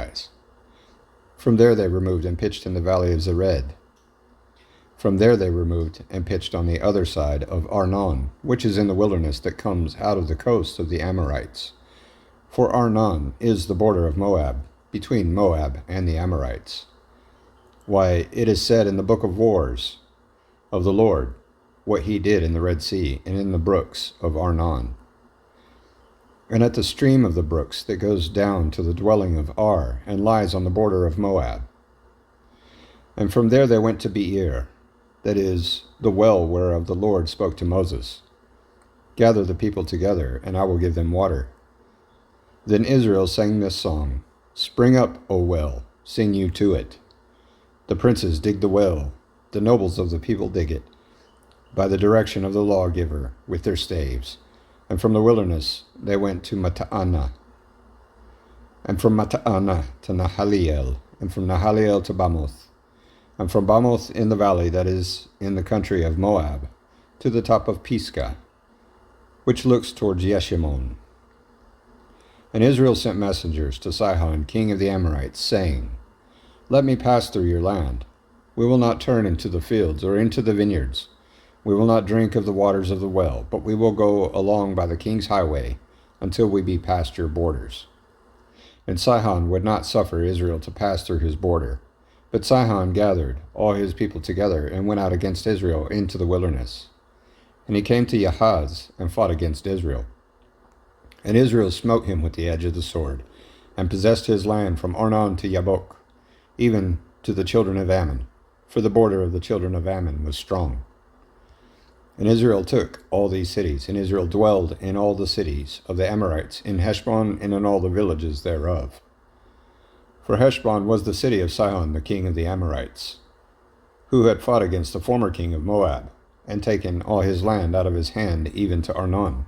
rise. From there they removed and pitched in the valley of Zered. From there they removed and pitched on the other side of Arnon, which is in the wilderness that comes out of the coast of the Amorites. For Arnon is the border of Moab, between Moab and the Amorites. Why, it is said in the book of wars of the Lord, what he did in the Red Sea and in the brooks of Arnon. And at the stream of the brooks that goes down to the dwelling of Ar, and lies on the border of Moab. And from there they went to Beer, that is, the well whereof the Lord spoke to Moses. Gather the people together, and I will give them water. Then Israel sang this song, Spring up, O well, sing you to it. The princes dig the well, the nobles of the people dig it, by the direction of the lawgiver with their staves. And from the wilderness they went to Mata'anah, and from Mata'anah to Nahaliel, and from Nahaliel to Bamoth, and from Bamoth in the valley that is in the country of Moab, to the top of Pisgah, which looks towards Yeshimon. And Israel sent messengers to Sihon, king of the Amorites, saying, Let me pass through your land. We will not turn into the fields or into the vineyards. We will not drink of the waters of the well, but we will go along by the king's highway until we be past your borders. And Sihon would not suffer Israel to pass through his border. But Sihon gathered all his people together and went out against Israel into the wilderness. And he came to Yahaz and fought against Israel. And Israel smote him with the edge of the sword, and possessed his land from Arnon to Yabbok, even to the children of Ammon, for the border of the children of Ammon was strong. And Israel took all these cities, and Israel dwelled in all the cities of the Amorites, in Heshbon and in all the villages thereof. For Heshbon was the city of Sihon, the king of the Amorites, who had fought against the former king of Moab, and taken all his land out of his hand, even to Arnon.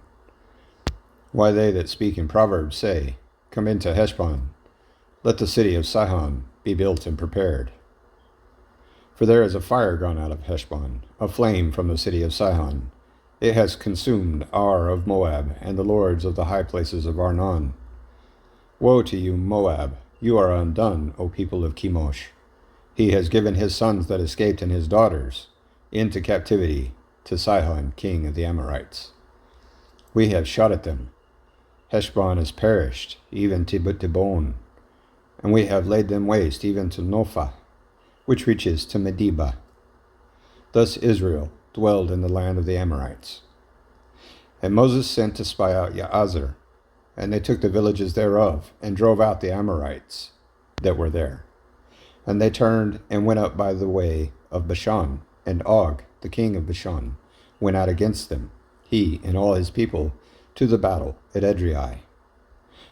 Why they that speak in Proverbs say, Come into Heshbon, let the city of Sihon be built and prepared. For there is a fire gone out of Heshbon, a flame from the city of Sihon. It has consumed Ar of Moab, and the lords of the high places of Arnon. Woe to you, Moab! You are undone, O people of Chemosh. He has given his sons that escaped and his daughters into captivity to Sihon, king of the Amorites. We have shot at them. Heshbon is perished, even to Dibon, and we have laid them waste, even to Nophah, which reaches to Medeba. Thus Israel dwelled in the land of the Amorites. And Moses sent to spy out Jazer, and they took the villages thereof, and drove out the Amorites that were there. And they turned and went up by the way of Bashan, and Og, the king of Bashan, went out against them, he and all his people, to the battle at Edrei.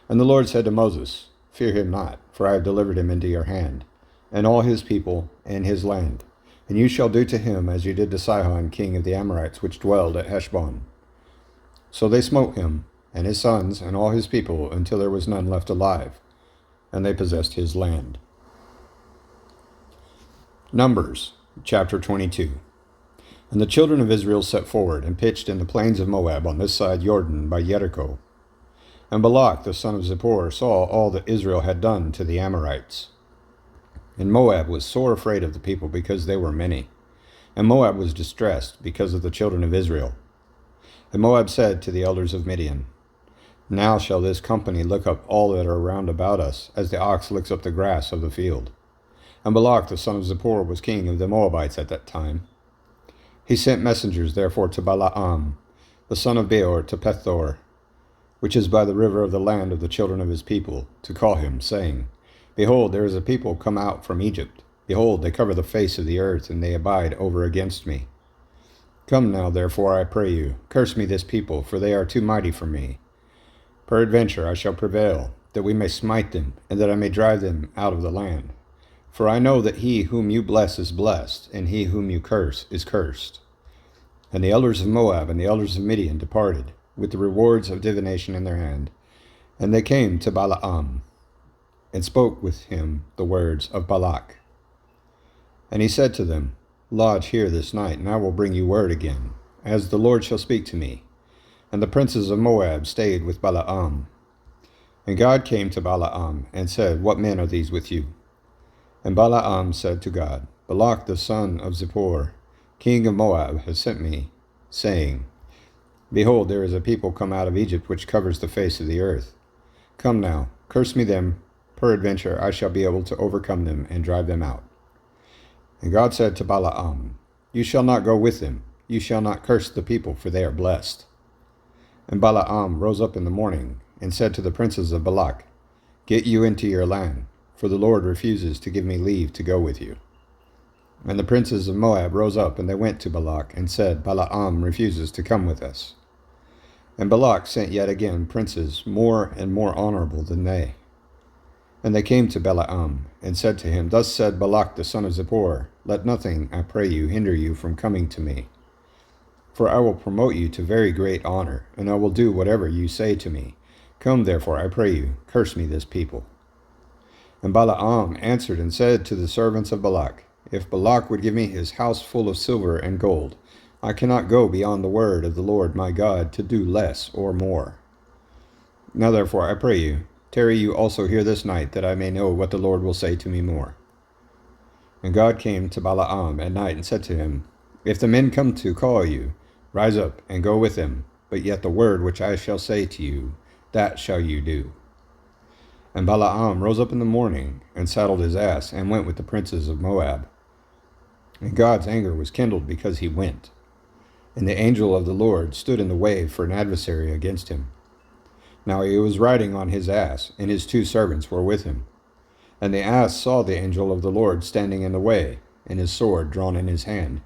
And the Lord said to Moses, Fear him not, for I have delivered him into your hand, and all his people and his land. And you shall do to him as you did to Sihon, king of the Amorites, which dwelled at Heshbon. So they smote him, and his sons, and all his people, until there was none left alive, and they possessed his land. Numbers, chapter 22. And the children of Israel set forward, and pitched in the plains of Moab on this side Jordan by Jericho. And Balak the son of Zippor saw all that Israel had done to the Amorites. And Moab was sore afraid of the people, because they were many. And Moab was distressed because of the children of Israel. And Moab said to the elders of Midian, Now shall this company look up all that are round about us, as the ox looks up the grass of the field. And Balak the son of Zippor was king of the Moabites at that time. He sent messengers therefore to Balaam, the son of Beor, to Pethor, which is by the river of the land of the children of his people, to call him, saying, Behold, there is a people come out from Egypt. Behold, they cover the face of the earth, and they abide over against me. Come now, therefore, I pray you, curse me this people, for they are too mighty for me. Peradventure I shall prevail, that we may smite them, and that I may drive them out of the land. For I know that he whom you bless is blessed, and he whom you curse is cursed. And the elders of Moab and the elders of Midian departed, with the rewards of divination in their hand. And they came to Balaam, and spoke with him the words of Balak. And he said to them, Lodge here this night, and I will bring you word again, as the Lord shall speak to me. And the princes of Moab stayed with Balaam. And God came to Balaam and said, What men are these with you? And Balaam said to God, Balak the son of Zippor, king of Moab, has sent me, saying, Behold, there is a people come out of Egypt which covers the face of the earth. Come now, curse me them, peradventure I shall be able to overcome them and drive them out. And God said to Balaam, You shall not go with them, you shall not curse the people, for they are blessed. And Balaam rose up in the morning, and said to the princes of Balak, Get you into your land, for the Lord refuses to give me leave to go with you. And the princes of Moab rose up, and they went to Balak, and said, Balaam refuses to come with us. And Balak sent yet again princes more and more honorable than they. And they came to Balaam, and said to him, Thus said Balak the son of Zippor, Let nothing, I pray you, hinder you from coming to me. For I will promote you to very great honor, and I will do whatever you say to me. Come therefore, I pray you, curse me this people. And Balaam answered and said to the servants of Balak, If Balak would give me his house full of silver and gold, I cannot go beyond the word of the Lord my God to do less or more. Now therefore, I pray you, tarry you also here this night, that I may know what the Lord will say to me more. And God came to Balaam at night and said to him, If the men come to call you, rise up and go with them, but yet the word which I shall say to you, that shall you do. And Balaam rose up in the morning, and saddled his ass, and went with the princes of Moab. And God's anger was kindled because he went. And the angel of the Lord stood in the way for an adversary against him. Now he was riding on his ass, and his 2 servants were with him. And the ass saw the angel of the Lord standing in the way, and his sword drawn in his hand.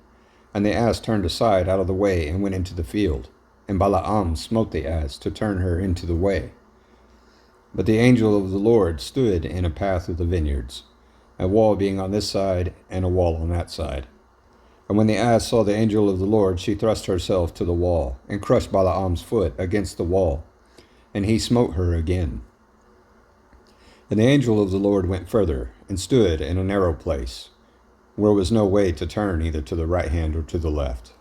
And the ass turned aside out of the way, and went into the field. And Balaam smote the ass to turn her into the way. But the angel of the Lord stood in a path of the vineyards, a wall being on this side, and a wall on that side. And when the ass saw the angel of the Lord, she thrust herself to the wall, and crushed Balaam's foot against the wall, and he smote her again. And the angel of the Lord went further, and stood in a narrow place, where was no way to turn either to the right hand or to the left.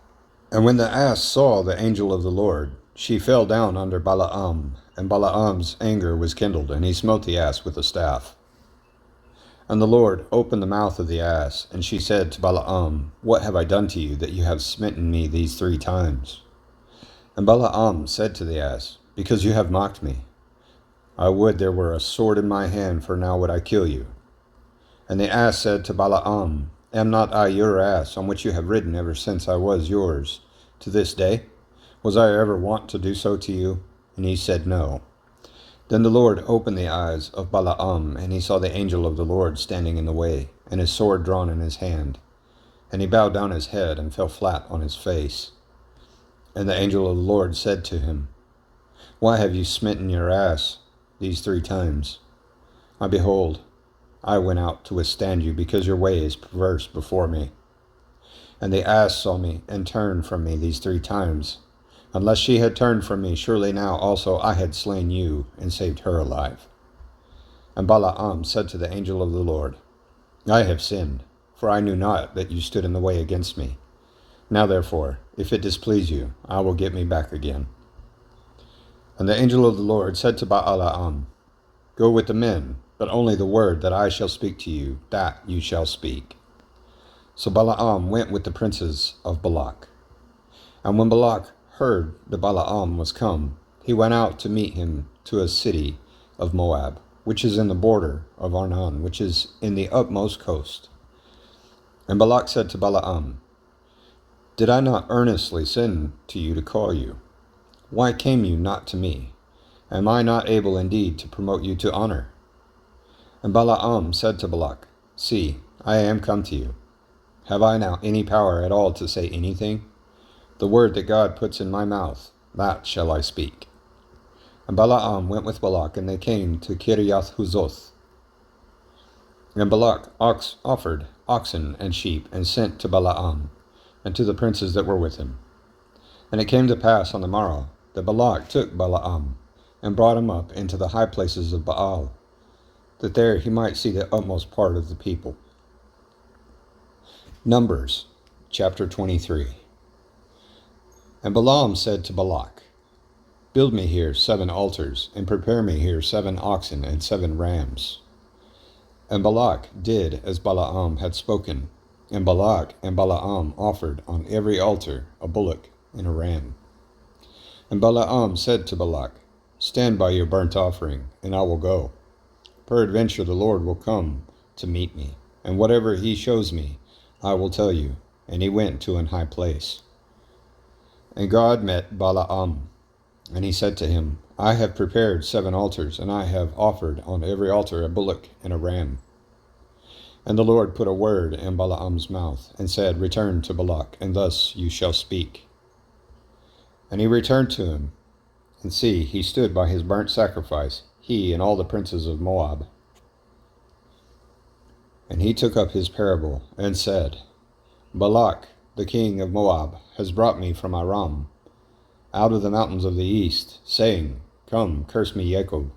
And when the ass saw the angel of the Lord, she fell down under Balaam, and Balaam's anger was kindled, and he smote the ass with a staff. And the Lord opened the mouth of the ass, and she said to Balaam, What have I done to you, that you have smitten me these 3 times? And Balaam said to the ass, Because you have mocked me. I would there were a sword in my hand, for now would I kill you. And the ass said to Balaam, Am not I your ass, on which you have ridden ever since I was yours, to this day? Was I ever wont to do so to you? And he said, No. Then the Lord opened the eyes of Balaam, and he saw the angel of the Lord standing in the way, and his sword drawn in his hand. And he bowed down his head, and fell flat on his face. And the angel of the Lord said to him, Why have you smitten your ass these 3 times? Behold, I went out to withstand you, because your way is perverse before me. And the ass saw me, and turned from me these 3 times. Unless she had turned from me, surely now also I had slain you, and saved her alive. And Balaam said to the angel of the Lord, I have sinned, for I knew not that you stood in the way against me. Now therefore, if it displease you, I will get me back again. And the angel of the Lord said to Balaam, Go with the men, but only the word that I shall speak to you, that you shall speak. So Balaam went with the princes of Balak. And when Balak heard that Balaam was come, he went out to meet him to a city of Moab, which is in the border of Arnon, which is in the utmost coast. And Balak said to Balaam, Did I not earnestly send to you to call you? Why came you not to me? Am I not able indeed to promote you to honor? And Balaam said to Balak, See, I am come to you. Have I now any power at all to say anything? The word that God puts in my mouth, that shall I speak. And Balaam went with Balak, and they came to Kiriath Huzoth. And Balak offered oxen and sheep, and sent to Balaam, and to the princes that were with him. And it came to pass on the morrow, that Balak took Balaam, and brought him up into the high places of Baal, that there he might see the utmost part of the people. Numbers, chapter 23. And Balaam said to Balak, Build me here 7 altars, and prepare me here 7 oxen and 7 rams. And Balak did as Balaam had spoken, and Balak and Balaam offered on every altar a bullock and a ram. And Balaam said to Balak, Stand by your burnt offering, and I will go. Peradventure the Lord will come to meet me, and whatever he shows me, I will tell you. And he went to an high place. And God met Balaam, and he said to him, I have prepared 7 altars, and I have offered on every altar a bullock and a ram. And the Lord put a word in Balaam's mouth, and said, Return to Balak, and thus you shall speak. And he returned to him, and see, he stood by his burnt sacrifice, he and all the princes of Moab. And he took up his parable, and said, Balak, the king of Moab, has brought me from Aram, out of the mountains of the east, saying, Come, curse me Jacob,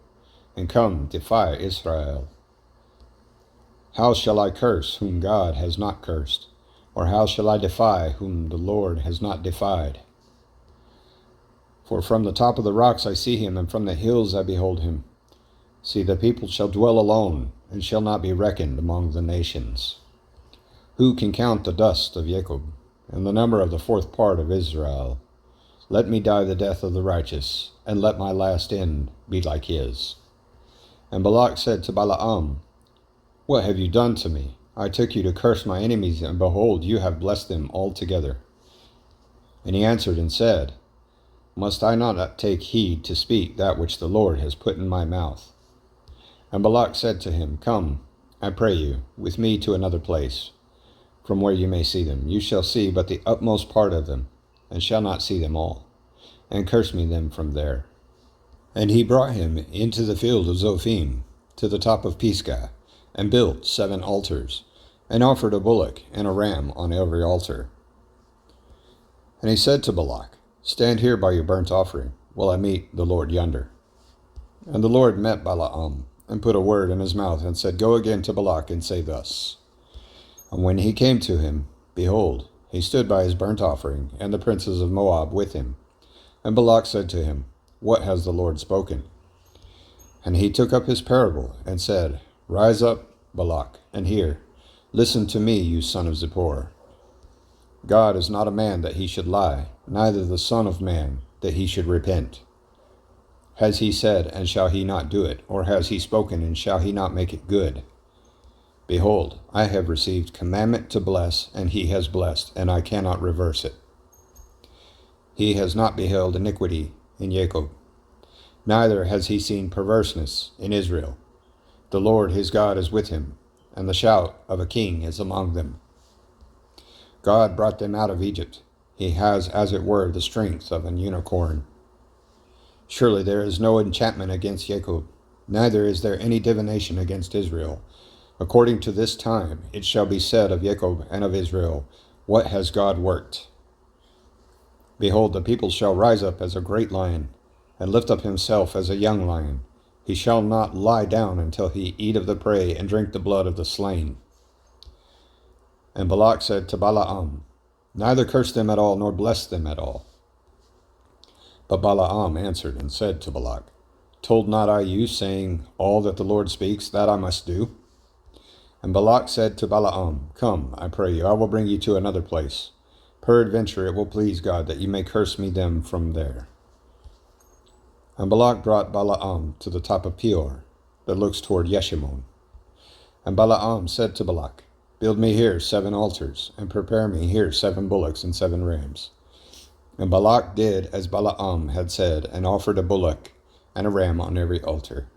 and come, defy Israel. How shall I curse whom God has not cursed? Or how shall I defy whom the Lord has not defied? For from the top of the rocks I see him, and from the hills I behold him. See, the people shall dwell alone, and shall not be reckoned among the nations. Who can count the dust of Jacob, and the number of the 4th part of Israel? Let me die the death of the righteous, and let my last end be like his. And Balak said to Balaam, What have you done to me? I took you to curse my enemies, and behold, you have blessed them altogether. And he answered and said, Must I not take heed to speak that which the Lord has put in my mouth? And Balak said to him, Come, I pray you, with me to another place, from where you may see them. You shall see but the utmost part of them, and shall not see them all, and curse me them from there. And he brought him into the field of Zophim, to the top of Pisgah, and built 7 altars, and offered a bullock and a ram on every altar. And he said to Balak, Stand here by your burnt offering, while I meet the Lord yonder. And the Lord met Balaam, and put a word in his mouth, and said, Go again to Balak, and say thus. And when he came to him, behold, he stood by his burnt offering, and the princes of Moab with him. And Balak said to him, What has the Lord spoken? And he took up his parable, and said, Rise up, Balak, and hear. Listen to me, you son of Zippor. God is not a man that he should lie, neither the son of man that he should repent. Has he said, and shall he not do it? Or has he spoken, and shall he not make it good? Behold, I have received commandment to bless, and he has blessed, and I cannot reverse it. He has not beheld iniquity in Jacob, neither has he seen perverseness in Israel. The Lord his God is with him, and the shout of a king is among them. God brought them out of Egypt. He has, as it were, the strength of an unicorn. Surely there is no enchantment against Jacob, neither is there any divination against Israel. According to this time it shall be said of Jacob and of Israel, What has God worked? Behold, the people shall rise up as a great lion, and lift up himself as a young lion. He shall not lie down until he eat of the prey and drink the blood of the slain. And Balak said to Balaam, Neither curse them at all, nor bless them at all. But Balaam answered and said to Balak, Told not I you, saying, All that the Lord speaks, that I must do? And Balak said to Balaam, Come, I pray you, I will bring you to another place. Peradventure it will please God that you may curse me them from there. And Balak brought Balaam to the top of Peor, that looks toward Yeshimon. And Balaam said to Balak, Build me here 7 altars, and prepare me here 7 bullocks and 7 rams. And Balak did as Balaam had said, and offered a bullock and a ram on every altar.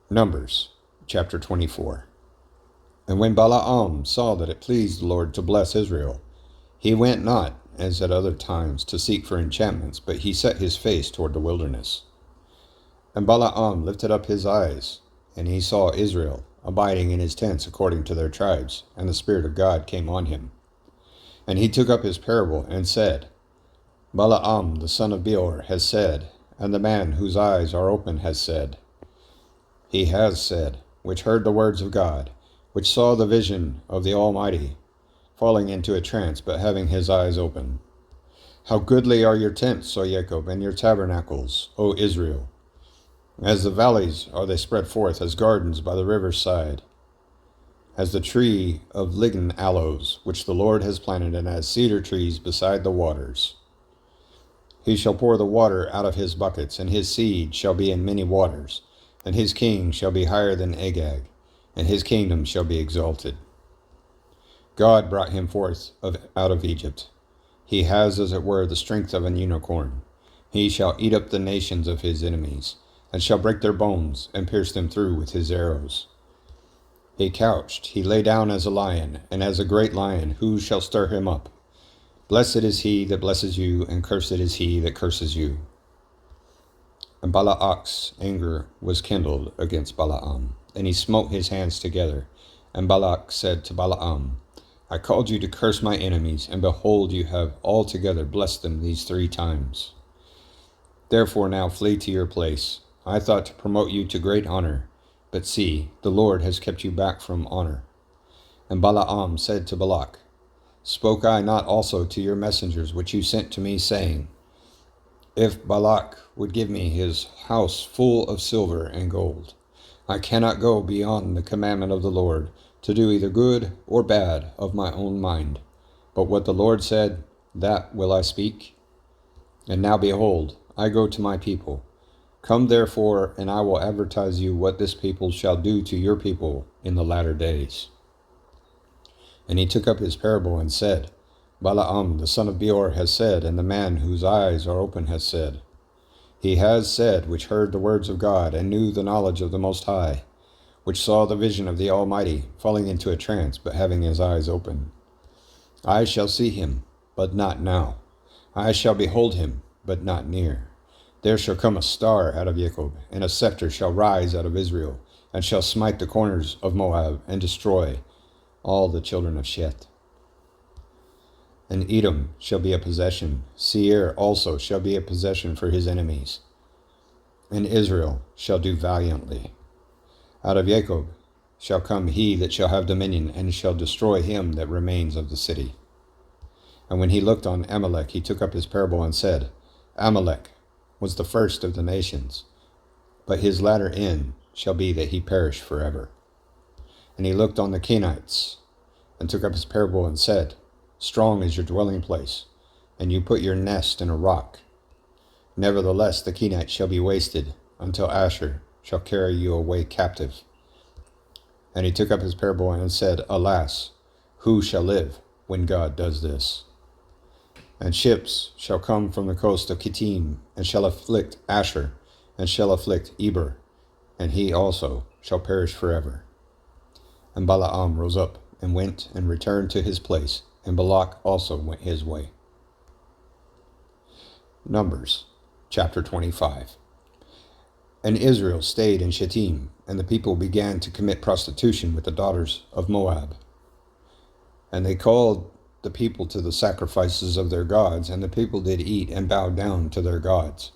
Numbers chapter 24. And when Balaam saw that it pleased the Lord to bless Israel, he went not, as at other times, to seek for enchantments, but he set his face toward the wilderness. And Balaam lifted up his eyes, and he saw Israel abiding in his tents according to their tribes, and the Spirit of God came on him. And he took up his parable, and said, Balaam the son of Beor has said, and the man whose eyes are open has said. He has said, which heard the words of God, which saw the vision of the Almighty, falling into a trance, but having his eyes open. How goodly are your tents, O Jacob, and your tabernacles, O Israel. As the valleys are they spread forth, as gardens by the river's side, as the tree of lignan aloes, which the Lord has planted, and as cedar trees beside the waters. He shall pour the water out of his buckets, and his seed shall be in many waters, and his king shall be higher than Agag, and his kingdom shall be exalted. God brought him forth out of Egypt. He has, as it were, the strength of an unicorn. He shall eat up the nations of his enemies, and shall break their bones, and pierce them through with his arrows. He couched, he lay down as a lion, and as a great lion, who shall stir him up? Blessed is he that blesses you, and cursed is he that curses you. And Balak's anger was kindled against Balaam, and he smote his hands together. And Balak said to Balaam, I called you to curse my enemies, and behold, you have altogether blessed them these 3 times. Therefore now flee to your place. I thought to promote you to great honor, but see, the Lord has kept you back from honor. And Balaam said to Balak, Spoke I not also to your messengers which you sent to me, saying, If Balak would give me his house full of silver and gold, I cannot go beyond the commandment of the Lord, to do either good or bad of my own mind. But what the Lord said, that will I speak. And now behold, I go to my people. Come therefore, and I will advertise you what this people shall do to your people in the latter days. And he took up his parable and said, Balaam the son of Beor has said, and the man whose eyes are open has said. He has said, which heard the words of God, and knew the knowledge of the Most High, which saw the vision of the Almighty, falling into a trance, but having his eyes open. I shall see him, but not now. I shall behold him, but not near. There shall come a star out of Jacob, and a scepter shall rise out of Israel, and shall smite the corners of Moab, and destroy all the children of Sheth. And Edom shall be a possession, Seir also shall be a possession for his enemies. And Israel shall do valiantly. Out of Jacob shall come he that shall have dominion, and shall destroy him that remains of the city. And when he looked on Amalek, he took up his parable and said, Amalek was the first of the nations, but his latter end shall be that he perish forever. And he looked on the Kenites, and took up his parable and said, Strong is your dwelling place, and you put your nest in a rock. Nevertheless the Kenites shall be wasted, until Asher shall carry you away captive. And he took up his parable and said, Alas, who shall live when God does this? And ships shall come from the coast of Kittim, and shall afflict Asher, and shall afflict Eber, and he also shall perish forever. And Balaam rose up, and went, and returned to his place, and Balak also went his way. Numbers, chapter 25. And Israel stayed in Shittim, and the people began to commit prostitution with the daughters of Moab. And they called the people to the sacrifices of their gods, and the people did eat and bow down to their gods.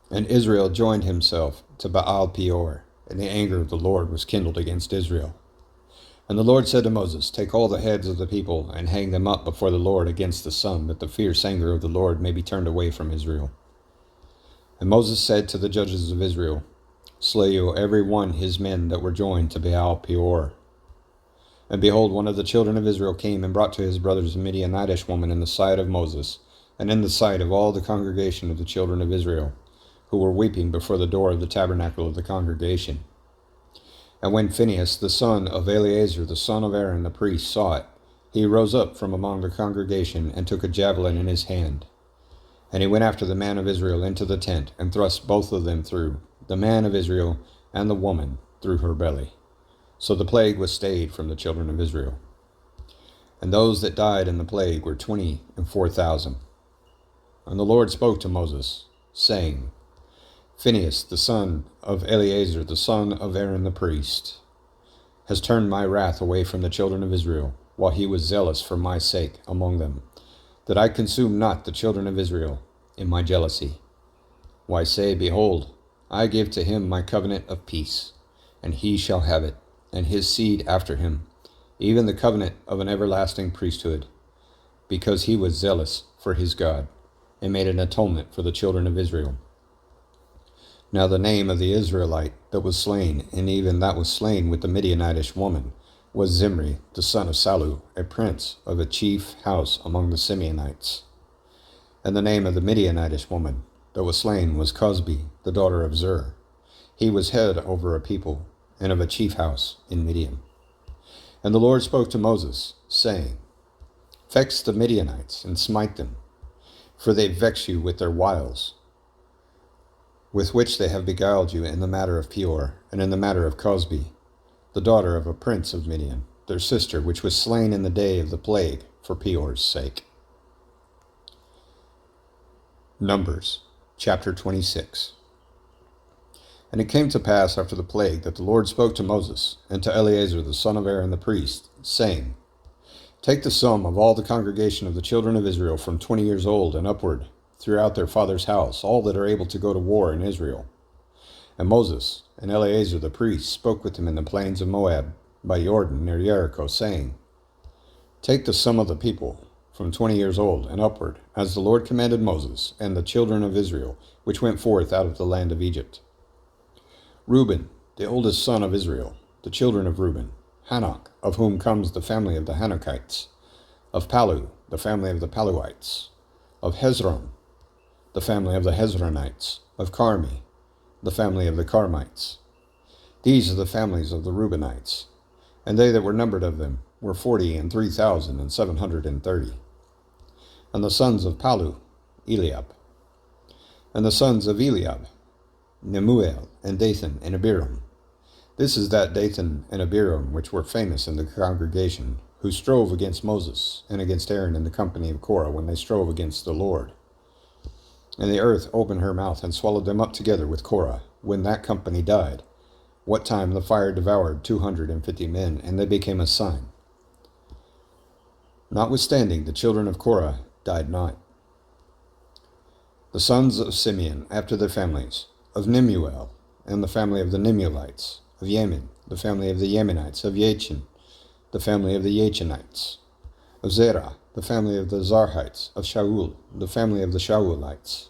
And Israel joined himself to Baal Peor, and the anger of the Lord was kindled against Israel. And the Lord said to Moses, Take all the heads of the people, and hang them up before the Lord against the sun, that the fierce anger of the Lord may be turned away from Israel. And Moses said to the judges of Israel, Slay you every one his men that were joined to Baal Peor. And behold, one of the children of Israel came and brought to his brothers a Midianitish woman in the sight of Moses, and in the sight of all the congregation of the children of Israel, who were weeping before the door of the tabernacle of the congregation. And when Phinehas, the son of Eleazar, the son of Aaron, the priest, saw it, he rose up from among the congregation, and took a javelin in his hand. And he went after the man of Israel into the tent, and thrust both of them through, the man of Israel and the woman through her belly. So the plague was stayed from the children of Israel. And those that died in the plague were 24,000. And the Lord spoke to Moses, saying, Phinehas, the son of Eleazar, the son of Aaron the priest, has turned my wrath away from the children of Israel, while he was zealous for my sake among them, that I consume not the children of Israel in my jealousy. Why say, Behold, I give to him my covenant of peace, and he shall have it, and his seed after him, even the covenant of an everlasting priesthood, because he was zealous for his God, and made an atonement for the children of Israel. Now the name of the Israelite that was slain, and even that was slain with the Midianitish woman, was Zimri, the son of Salu, a prince of a chief house among the Simeonites. And the name of the Midianitish woman that was slain was Cosbi, the daughter of Zur. He was head over a people, and of a chief house in Midian. And the Lord spoke to Moses, saying, Vex the Midianites, and smite them, for they vex you with their wiles, with which they have beguiled you in the matter of Peor, and in the matter of Cosbi, the daughter of a prince of Midian, their sister, which was slain in the day of the plague for Peor's sake. Numbers, chapter 26. And it came to pass after the plague that the Lord spoke to Moses and to Eleazar the son of Aaron the priest, saying, Take the sum of all the congregation of the children of Israel from 20 years old and upward, throughout their father's house, all that are able to go to war in Israel. And Moses and Eleazar the priest spoke with him in the plains of Moab by Jordan near Jericho, saying, Take the sum of the people from 20 years old and upward, as the Lord commanded Moses and the children of Israel, which went forth out of the land of Egypt. Reuben, the oldest son of Israel, the children of Reuben, Hanok, of whom comes the family of the Hanokites, of Palu, the family of the Paluites, of Hezron, the family of the Hezronites, of Carmi, the family of the Carmites. These are the families of the Reubenites, and they that were numbered of them were 40,003,730. And the sons of Palu, Eliab. And the sons of Eliab, Nemuel, and Dathan, and Abiram. This is that Dathan and Abiram which were famous in the congregation, who strove against Moses and against Aaron in the company of Korah, when they strove against the Lord. And the earth opened her mouth and swallowed them up together with Korah, when that company died, what time the fire devoured 250 men, and they became a sign. Notwithstanding, the children of Korah died not. The sons of Simeon, after their families, of Nemuel, and the family of the Nemuelites, of Yamin, the family of the Yaminites, of Yachin, the family of the Yachinites, of Zerah, the family of the Zarhites, of Shaul, the family of the Shaulites.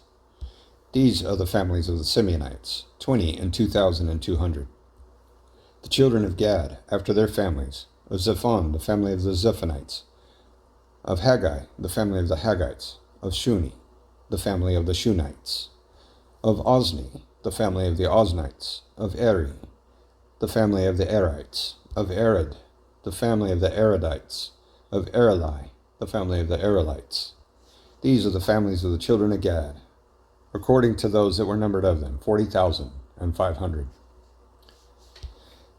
These are the families of the Simeonites, 20 and 2,200. The children of Gad, after their families, of Zephon, the family of the Zephonites, of Haggai, the family of the Haggites, of Shuni, the family of the Shunites, of Ozni, the family of the Oznites, of Eri, the family of the Erites, of Arad, the family of the Aradites, of Areli, the family of the Arelites. These are the families of the children of Gad, according to those that were numbered of them, 40,500.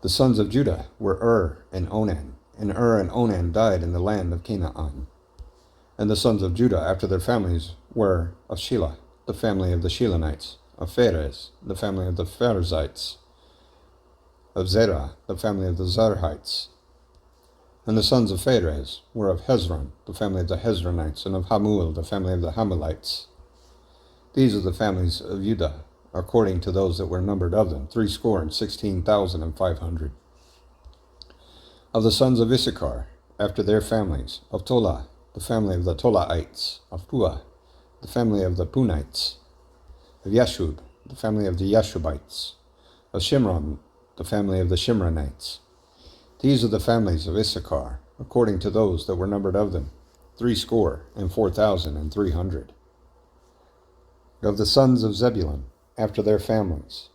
The sons of Judah were and Onan, and and Onan died in the land of Canaan. And the sons of Judah after their families were of Shelah, the family of the Shelonites, of Pharez, the family of the Pharezites, of Zerah, the family of the Zarhites. And the sons of Pharez were of Hezron, the family of the Hezronites, and of Hamul, the family of the Hamulites. These are the families of Judah, according to those that were numbered of them, 16,500. Of the sons of Issachar, after their families, of Tola, the family of the Tolaites, of Pua, the family of the Punites, of Yashub, the family of the Yashubites, of Shimron, the family of the Shimronites. These are the families of Issachar, according to those that were numbered of them, 64,300. Of the sons of Zebulun, after their families,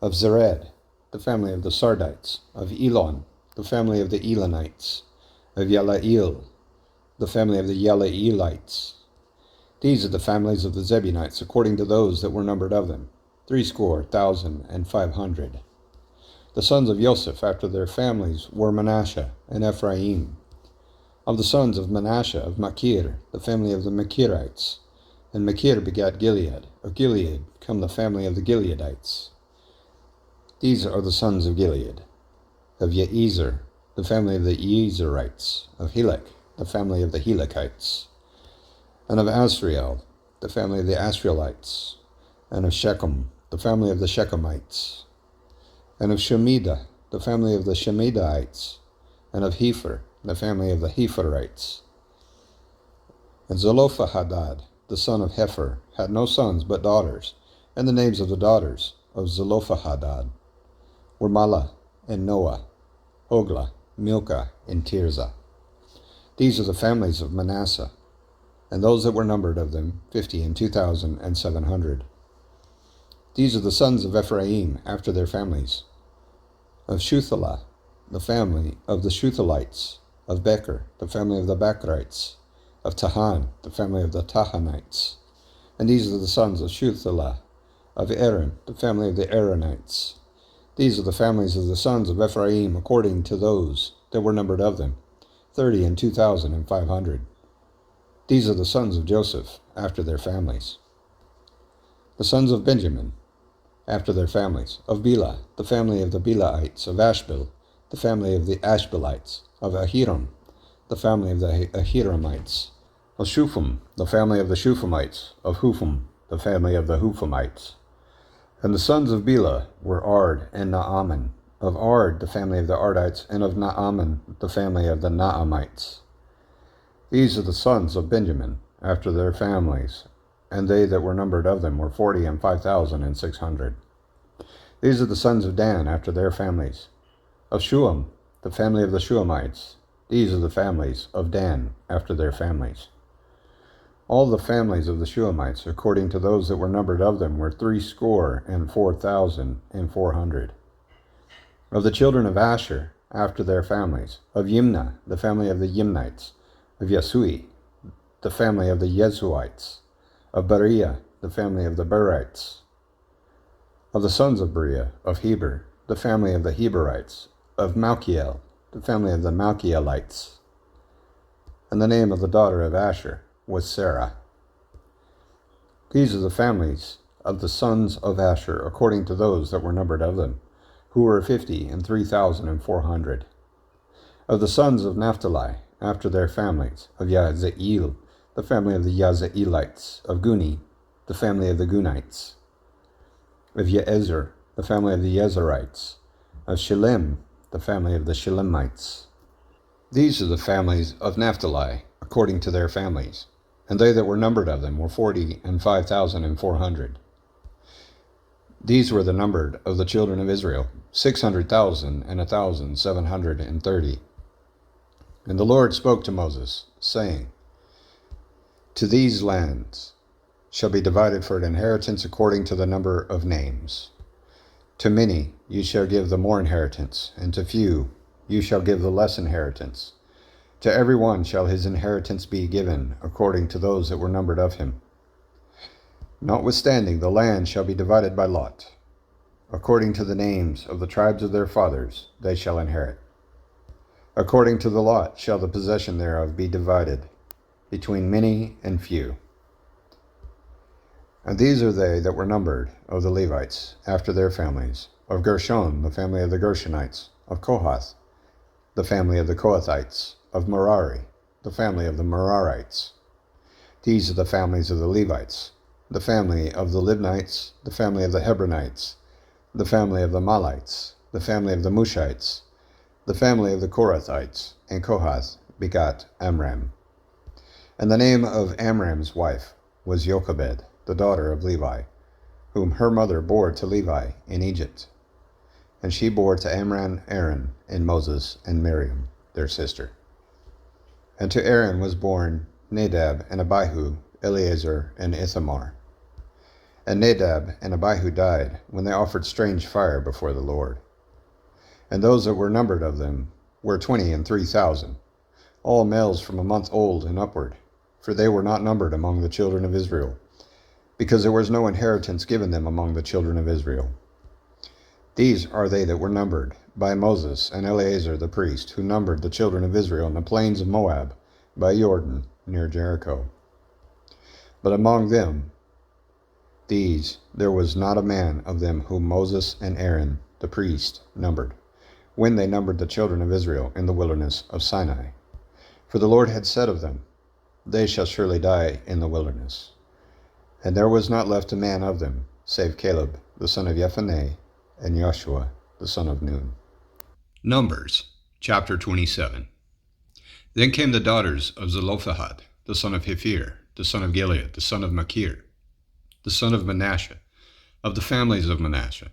of Zered, the family of the Sardites, of Elon, the family of the Elonites, of Yalael, the family of the Yalaelites. These are the families of the Zebulites, according to those that were numbered of them, 60,500. The sons of Joseph, after their families, were Manasseh and Ephraim. Of the sons of Manasseh, of Machir, the family of the Machirites, and Machir begat Gilead. Of Gilead come the family of the Gileadites. These are the sons of Gilead. Of Jeezer, the family of the Jeezerites. Of Helek, the family of the Helekites. And of Asriel, the family of the Asrielites. And of Shechem, the family of the Shechemites. And of Shemida, the family of the Shemidaites. And of Hepher, the family of the Hepherites. And Zelophehad, the son of Hepher, had no sons but daughters, and the names of the daughters of Zelophehad were Mahlah and Noah, Hoglah, Milcah, and Tirzah. These are the families of Manasseh, and those that were numbered of them, 50 and 2,700. These are the sons of Ephraim after their families. Of Shuthelah, the family of the Shuthelites. Of Becher, the family of the Becherites. Of Tahan, the family of the Tahanites. And these are the sons of Shuthelah. Of Aaron, the family of the Aaronites. These are the families of the sons of Ephraim according to those that were numbered of them, 30 and 2,500. These are the sons of Joseph after their families. The sons of Benjamin after their families. Of Bela, the family of the Belaites. Of Ashbel, the family of the Ashbelites. Of Ahiram, the family of the Ahiramites. Of Shupham, the family of the Shuphamites. Of Hupham, the family of the Huphamites. And the sons of Bela were Ard and Naaman. Of Ard, the family of the Ardites, and of Naaman, the family of the Naamites. These are the sons of Benjamin after their families, and they that were numbered of them were 40 and 5,600. These are the sons of Dan after their families. Of Shuam, the family of the Shuamites. These are the families of Dan after their families. All the families of the Shuamites, according to those that were numbered of them, were 64,400. Of the children of Asher, after their families. Of Yimnah, the family of the Yimnites. Of Yesui, the family of the Yesuites. Of Beriah, the family of the Berites. Of the sons of Beriah, of Heber, the family of the Heberites. Of Malchiel, the family of the Malchielites. And the name of the daughter of Asher was Sarah. These are the families of the sons of Asher, according to those that were numbered of them, who were 50 and 3,400. Of the sons of Naphtali, after their families. Of Yazeel, the family of the Yazeelites. Of Guni, the family of the Gunites. Of Yeezer, the family of the Yezerites. Of Shilem, the family of the Shilemites. These are the families of Naphtali, according to their families, and they that were numbered of them were 40 and 5,400. These were the numbered of the children of Israel, 600,000 and 1,730. And the Lord spoke to Moses, saying, To these lands shall be divided for an inheritance according to the number of names. To many you shall give the more inheritance, and to few you shall give the less inheritance. To every one shall his inheritance be given, according to those that were numbered of him. Notwithstanding, the land shall be divided by lot. According to the names of the tribes of their fathers they shall inherit. According to the lot shall the possession thereof be divided, between many and few. And these are they that were numbered of the Levites, after their families. Of Gershon, the family of the Gershonites. Of Kohath, the family of the Kohathites. Of Merari, the family of the Merarites. These are the families of the Levites. The family of the Libnites, the family of the Hebronites, the family of the Malites, the family of the Mushites, the family of the Korathites. And Kohath begot Amram. And the name of Amram's wife was Jochebed, the daughter of Levi, whom her mother bore to Levi in Egypt. And she bore to Amram Aaron, and Moses, and Miriam, their sister. And to Aaron was born Nadab and Abihu, Eleazar and Ithamar. And Nadab and Abihu died when they offered strange fire before the Lord. And those that were numbered of them were 20 and 3,000, all males from a month old and upward, for they were not numbered among the children of Israel, because there was no inheritance given them among the children of Israel. These are they that were numbered by Moses and Eleazar the priest, who numbered the children of Israel in the plains of Moab, by Jordan, near Jericho. But among them, these, there was not a man of them whom Moses and Aaron the priest numbered, when they numbered the children of Israel in the wilderness of Sinai. For the Lord had said of them, They shall surely die in the wilderness. And there was not left a man of them, save Caleb, the son of Jephunneh, and Joshua, the son of Nun. Numbers, chapter 27. Then came the daughters of Zelophehad, the son of Hephir, the son of Gilead, the son of Machir, the son of Manasseh, of the families of Manasseh,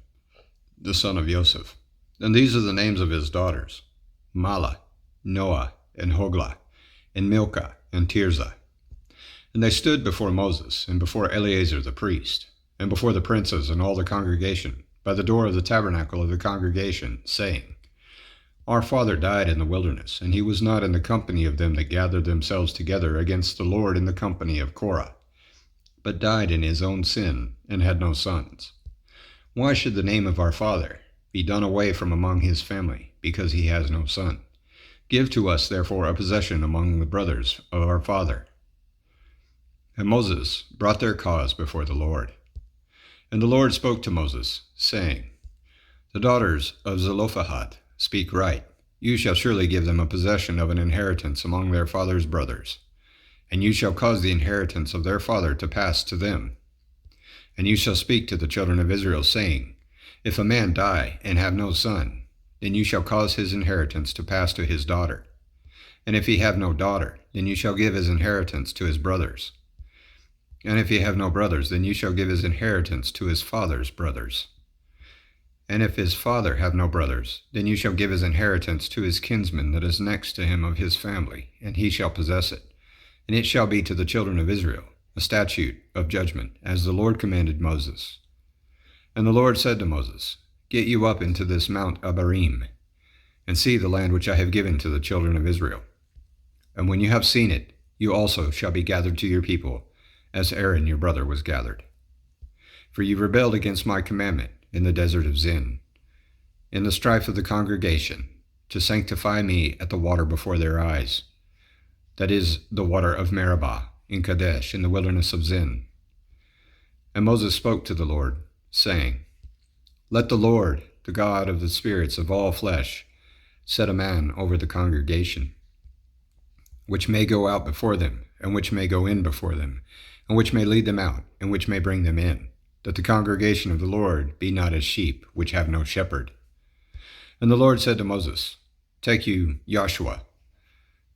the son of Joseph. And these are the names of his daughters: Mahlah, Noah, and Hoglah, and Milcah, and Tirzah. And they stood before Moses, and before Eleazar the priest, and before the princes and all the congregation, by the door of the tabernacle of the congregation, saying, Our father died in the wilderness, and he was not in the company of them that gathered themselves together against the Lord in the company of Korah, but died in his own sin, and had no sons. Why should the name of our father be done away from among his family, because he has no son? Give to us therefore a possession among the brothers of our father. And Moses brought their cause before the Lord. And the Lord spoke to Moses, saying, The daughters of Zelophehad speak right. You shall surely give them a possession of an inheritance among their father's brothers. And you shall cause the inheritance of their father to pass to them. And you shall speak to the children of Israel, saying, If a man die and have no son, then you shall cause his inheritance to pass to his daughter. And if he have no daughter, then you shall give his inheritance to his brothers. And if he have no brothers, then you shall give his inheritance to his father's brothers. And if his father have no brothers, then you shall give his inheritance to his kinsman that is next to him of his family, and he shall possess it. And it shall be to the children of Israel a statute of judgment, as the Lord commanded Moses. And the Lord said to Moses, Get you up into this Mount Abarim, and see the land which I have given to the children of Israel. And when you have seen it, you also shall be gathered to your people, as Aaron your brother was gathered. For you rebelled against my commandment in the desert of Zin, in the strife of the congregation, to sanctify me at the water before their eyes, that is, the water of Meribah, in Kadesh, in the wilderness of Zin. And Moses spoke to the Lord, saying, Let the Lord, the God of the spirits of all flesh, set a man over the congregation, which may go out before them, and which may go in before them, and which may lead them out, and which may bring them in, that the congregation of the Lord be not as sheep which have no shepherd. And the Lord said to Moses, Take you Joshua,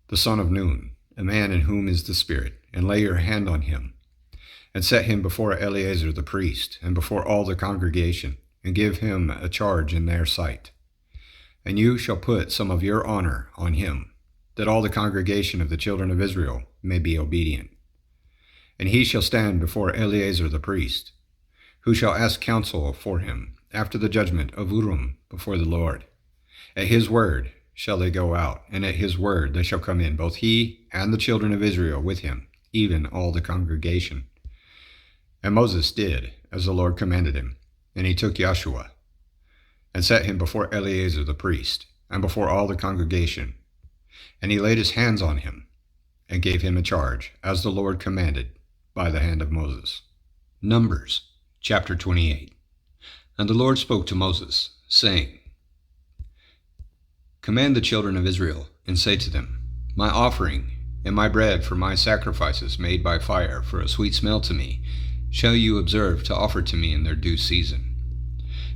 the son of Nun, a man in whom is the Spirit, and lay your hand on him, and set him before Eleazar the priest, and before all the congregation, and give him a charge in their sight. And you shall put some of your honor on him, that all the congregation of the children of Israel may be obedient. And he shall stand before Eleazar the priest, who shall ask counsel for him after the judgment of Urim before the Lord. At his word shall they go out, and at his word they shall come in, both he and the children of Israel with him, even all the congregation. And Moses did as the Lord commanded him, and he took Joshua, and set him before Eleazar the priest, and before all the congregation. And he laid his hands on him, and gave him a charge, as the Lord commanded, by the hand of Moses. Numbers, chapter 28. And the Lord spoke to Moses, saying, Command the children of Israel, and say to them, My offering, and my bread for my sacrifices made by fire for a sweet smell to me, shall you observe to offer to me in their due season.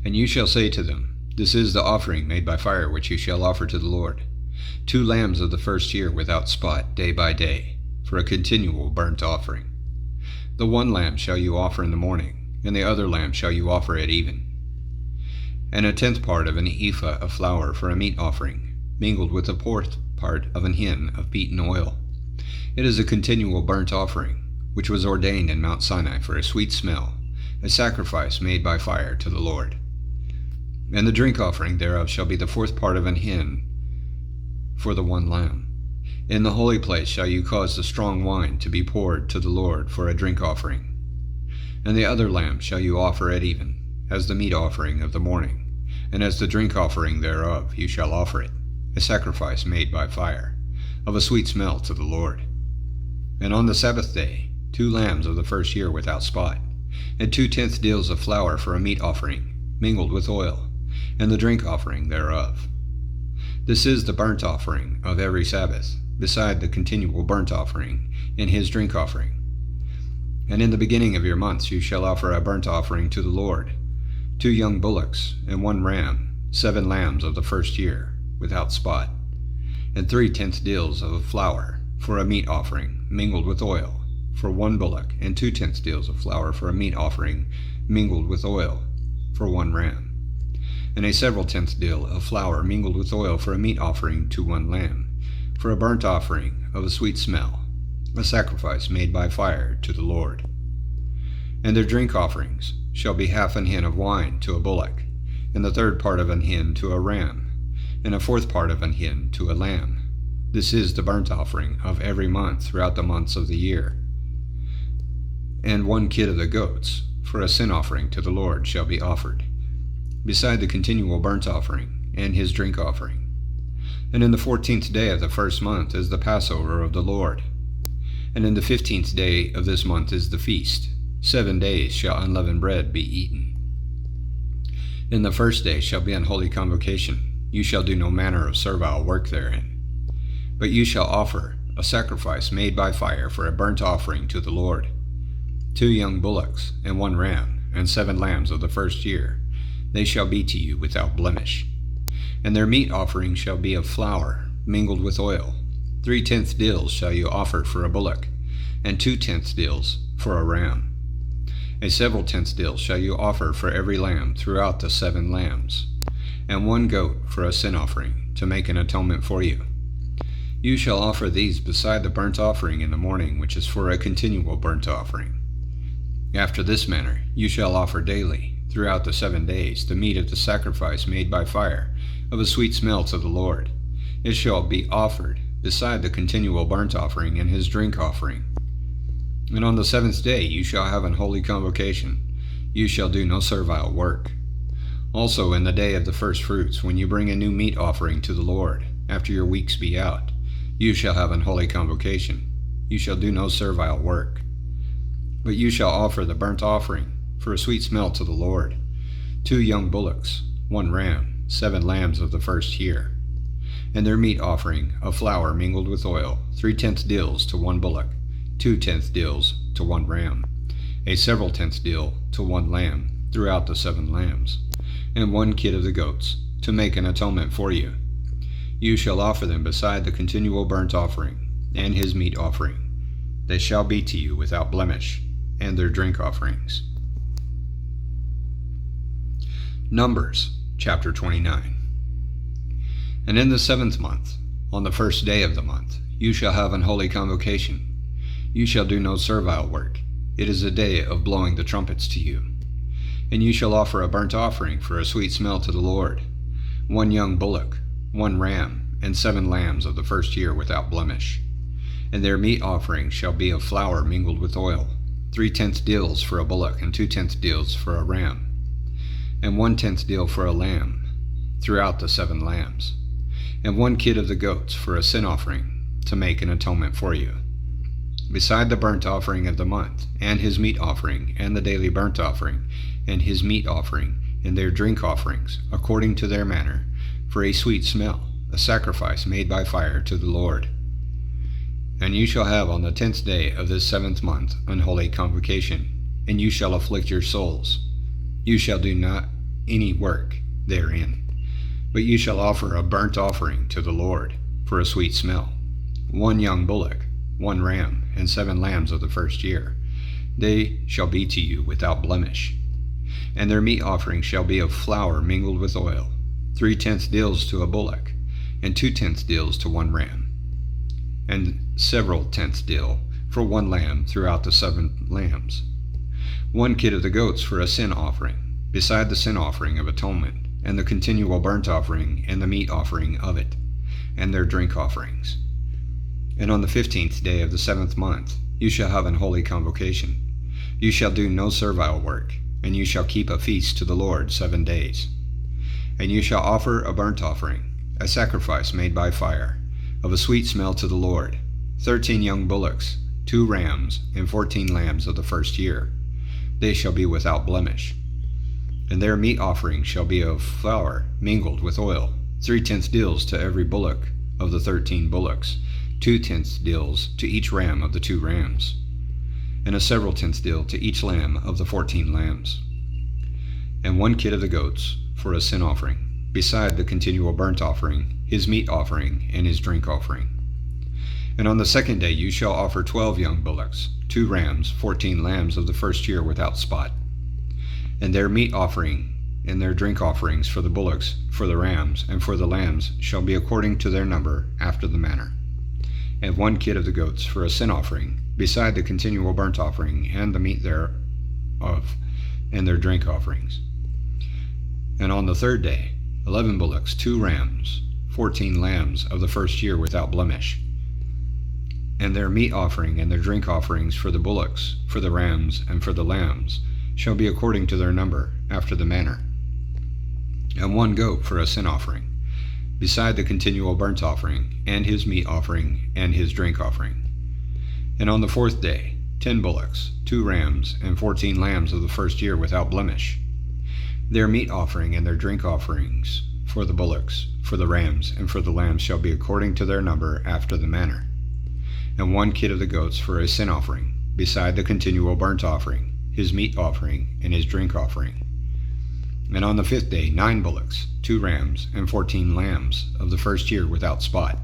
And you shall say to them, This is the offering made by fire which you shall offer to the Lord, 2 lambs of the first year without spot, day by day, for a continual burnt offering. The 1 lamb shall you offer in the morning, and the other lamb shall you offer at even. And 1/10 part of an ephah of flour for a meat offering, mingled with 1/4 part of an hin of beaten oil. It is a continual burnt offering, which was ordained in Mount Sinai for a sweet smell, a sacrifice made by fire to the Lord. And the drink offering thereof shall be the 1/4 part of an hin for the 1 lamb. In the holy place shall you cause the strong wine to be poured to the Lord for a drink offering. And the other lamb shall you offer at even, as the meat offering of the morning, and as the drink offering thereof you shall offer it, a sacrifice made by fire, of a sweet smell to the Lord. And on the Sabbath day 2 lambs of the first year without spot, and 2/10 deals of flour for a meat offering, mingled with oil, and the drink offering thereof. This is the burnt offering of every Sabbath, beside the continual burnt offering in his drink offering. And in the beginning of your months you shall offer a burnt offering to the Lord, 2 young bullocks, and 1 ram, 7 lambs of the first year, without spot, and 3/10 deals of flour for a meat offering mingled with oil, for 1 bullock, and 2/10 deals of flour for a meat offering mingled with oil, for 1 ram, and a several tenth deal of flour mingled with oil for a meat offering to 1 lamb, for a burnt offering of a sweet smell, a sacrifice made by fire to the Lord. And their drink offerings shall be half an hin of wine to a bullock, and the 3rd part of an hin to a ram, and a 4th part of an hin to a lamb. This is the burnt offering of every month throughout the months of the year. And 1 kid of the goats, for a sin offering to the Lord, shall be offered, beside the continual burnt offering and his drink offering. And in the 14th day of the 1st month is the Passover of the Lord. And in the 15th day of this month is the feast. 7 days shall unleavened bread be eaten. In the 1st day shall be an holy convocation. You shall do no manner of servile work therein. But you shall offer a sacrifice made by fire for a burnt offering to the Lord. 2 young bullocks, and 1 ram, and 7 lambs of the 1st year. They shall be to you without blemish. And their meat offering shall be of flour mingled with oil. 3/10 deals shall you offer for a bullock, and 2/10 deals for a ram. A several tenths deal shall you offer for every lamb throughout the 7 lambs, and 1 goat for a sin offering, to make an atonement for you. You shall offer these beside the burnt offering in the morning, which is for a continual burnt offering. After this manner you shall offer daily, throughout the 7 days, the meat of the sacrifice made by fire, of a sweet smell to the Lord. It shall be offered beside the continual burnt offering and his drink offering. And on the 7th day you shall have an holy convocation. You shall do no servile work. Also in the day of the first fruits, when you bring a new meat offering to the Lord, after your weeks be out, you shall have an holy convocation. You shall do no servile work. But you shall offer the burnt offering for a sweet smell to the Lord, 2 young bullocks, 1 ram, 7 lambs of the 1st year, and their meat offering of flour mingled with oil, 3/10 deals to 1 bullock, 2/10 deals to 1 ram, a several tenths deal to 1 lamb throughout the 7 lambs, and 1 kid of the goats, to make an atonement for you. You shall offer them beside the continual burnt offering and his meat offering. They shall be to you without blemish, and their drink offerings. Numbers chapter 29. And in the 7th month, on the 1st day of the month, you shall have an holy convocation. You shall do no servile work. It is a day of blowing the trumpets to you. And you shall offer a burnt offering for a sweet smell to the Lord, 1 young bullock, 1 ram, and 7 lambs of the 1st year without blemish. And their meat offering shall be of flour mingled with oil, 3/10 deals for a bullock, and 2/10 deals for a ram, and 1/10 deal for a lamb throughout the 7 lambs, and 1 kid of the goats for a sin offering, to make an atonement for you, beside the burnt offering of the month, and his meat offering, and the daily burnt offering, and his meat offering, and their drink offerings, according to their manner, for a sweet smell, a sacrifice made by fire to the Lord. And you shall have on the 10th day of this 7th month an holy convocation, and you shall afflict your souls. You shall do not any work therein, but you shall offer a burnt offering to the Lord for a sweet smell, 1 young bullock, 1 ram, and 7 lambs of the 1st year. They shall be to you without blemish. And their meat offering shall be of flour mingled with oil, 3/10 deals to a bullock, and 2/10 deals to 1 ram, and several tenths deal for 1 lamb throughout the 7 lambs, 1 kid of the goats for a sin offering, beside the sin offering of atonement, and the continual burnt offering, and the meat offering of it, and their drink offerings. And on the 15th day of the 7th month you shall have an holy convocation. You shall do no servile work, and you shall keep a feast to the Lord 7 days. And you shall offer a burnt offering, a sacrifice made by fire, of a sweet smell to the Lord, 13 young bullocks, 2 rams, and 14 lambs of the 1st year. They shall be without blemish. And their meat offering shall be of flour mingled with oil, 3/10 deals to every bullock of the 13 bullocks, 2/10 deals to each ram of the 2 rams, and a several tenths deal to each lamb of the 14 lambs, and 1 kid of the goats for a sin offering, beside the continual burnt offering, his meat offering, and his drink offering. And on the second day you shall offer 12 young bullocks, 2 rams, 14 lambs of the first year without spot. And their meat offering and their drink offerings for the bullocks, for the rams, and for the lambs shall be according to their number after the manner. And 1 kid of the goats for a sin offering, beside the continual burnt offering and the meat thereof, and their drink offerings. And on the third day 11 bullocks, 2 rams, 14 lambs of the first year without blemish. And their meat offering and their drink offerings for the bullocks, for the rams, and for the lambs shall be according to their number after the manner. And 1 goat for a sin offering, beside the continual burnt offering, and his meat offering, and his drink offering. And on the fourth day 10 bullocks, 2 rams, and 14 lambs of the first year without blemish. Their meat offering and their drink offerings for the bullocks, for the rams, and for the lambs shall be according to their number after the manner. And 1 kid of the goats for a sin offering, beside the continual burnt offering, his meat offering, and his drink offering. And on the 5th day 9 bullocks, 2 rams, and 14 lambs of the first year without spot.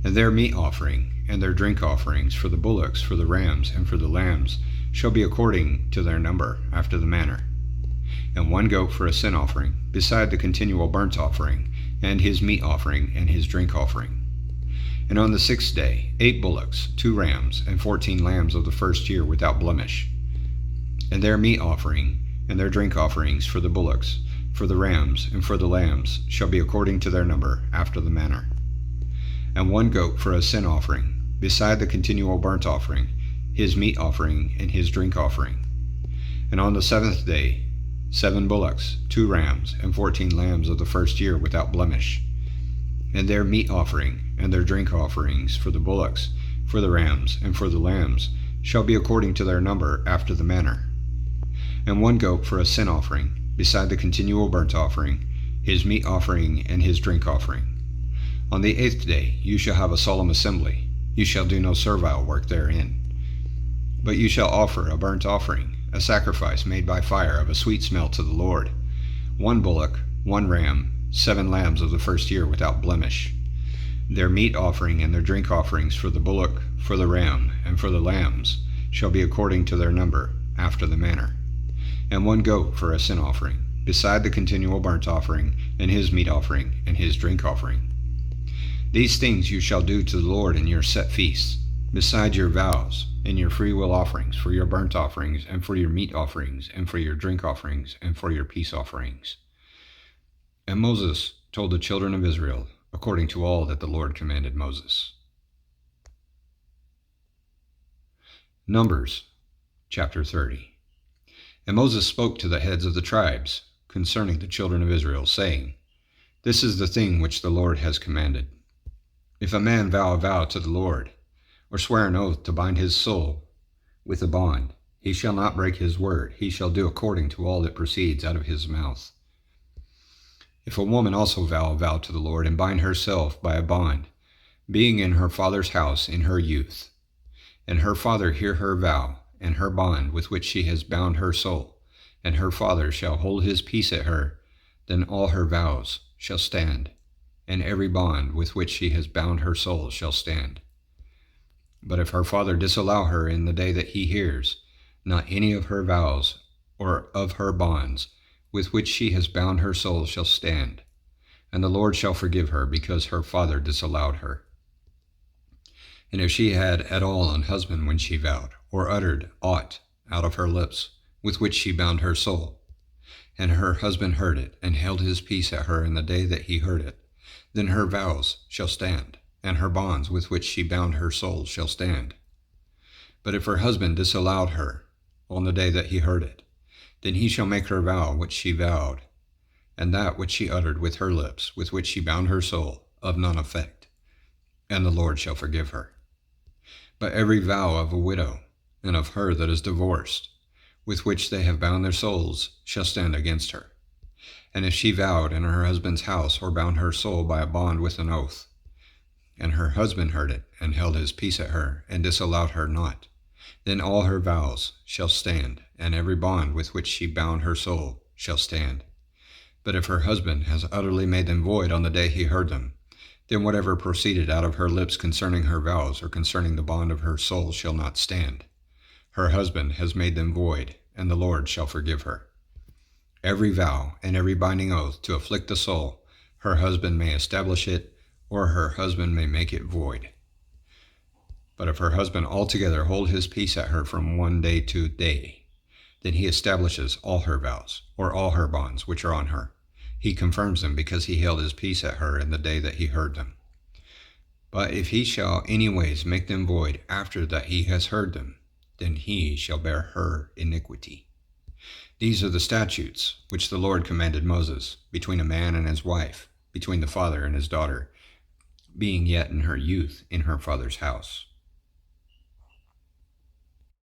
And their meat offering and their drink offerings for the bullocks, for the rams, and for the lambs shall be according to their number after the manner. And 1 goat for a sin offering, beside the continual burnt offering, and his meat offering, and his drink offering. And on the 6th day 8 bullocks, 2 rams, and 14 lambs of the first year without blemish. And their meat offering and their drink offerings for the bullocks, for the rams, and for the lambs shall be according to their number after the manner. And 1 goat for a sin offering, beside the continual burnt offering, his meat offering, and his drink offering. And on the 7th day 7 bullocks, 2 rams, and 14 lambs of the first year without blemish. And their meat offering and their drink offerings for the bullocks, for the rams, and for the lambs shall be according to their number after the manner. And 1 goat for a sin offering, beside the continual burnt offering, his meat offering, and his drink offering. On the 8th day you shall have a solemn assembly. You shall do no servile work therein. But you shall offer a burnt offering, a sacrifice made by fire of a sweet smell to the Lord. 1 bullock, 1 ram, 7 lambs of the first year without blemish. Their meat offering and their drink offerings for the bullock, for the ram, and for the lambs shall be according to their number after the manner. And 1 goat for a sin offering, beside the continual burnt offering, and his meat offering, and his drink offering. These things you shall do to the Lord in your set feasts, beside your vows, and your freewill offerings, for your burnt offerings, and for your meat offerings, and for your drink offerings, and for your peace offerings. And Moses told the children of Israel, according to all that the Lord commanded Moses. Numbers, chapter 30. And Moses spoke to the heads of the tribes concerning the children of Israel, saying, This is the thing which the Lord has commanded. If a man vow a vow to the Lord, or swear an oath to bind his soul with a bond, he shall not break his word. He shall do according to all that proceeds out of his mouth. If a woman also vow a vow to the Lord, and bind herself by a bond, being in her father's house in her youth, and her father hear her vow, and her bond with which she has bound her soul, and her father shall hold his peace at her, then all her vows shall stand, and every bond with which she has bound her soul shall stand. But if her father disallow her in the day that he hears, not any of her vows or of her bonds with which she has bound her soul shall stand, and the Lord shall forgive her because her father disallowed her. And if she had at all an husband when she vowed, or uttered aught out of her lips with which she bound her soul, and her husband heard it, and held his peace at her in the day that he heard it, then her vows shall stand, and her bonds with which she bound her soul shall stand. But if her husband disallowed her on the day that he heard it, then he shall make her vow which she vowed, and that which she uttered with her lips, with which she bound her soul, of none effect, and the Lord shall forgive her. But every vow of a widow, and of her that is divorced, with which they have bound their souls, shall stand against her. And if she vowed in her husband's house, or bound her soul by a bond with an oath, and her husband heard it, and held his peace at her, and disallowed her not, then all her vows shall stand, and every bond with which she bound her soul shall stand. But if her husband has utterly made them void on the day he heard them, then whatever proceeded out of her lips concerning her vows or concerning the bond of her soul shall not stand. Her husband has made them void, and the Lord shall forgive her. Every vow and every binding oath to afflict the soul, her husband may establish it, or her husband may make it void. But if her husband altogether hold his peace at her from one day to day, then he establishes all her vows, or all her bonds which are on her. He confirms them because he held his peace at her in the day that he heard them. But if he shall anyways make them void after that he has heard them, then he shall bear her iniquity. These are the statutes which the Lord commanded Moses, between a man and his wife, between the father and his daughter, being yet in her youth in her father's house.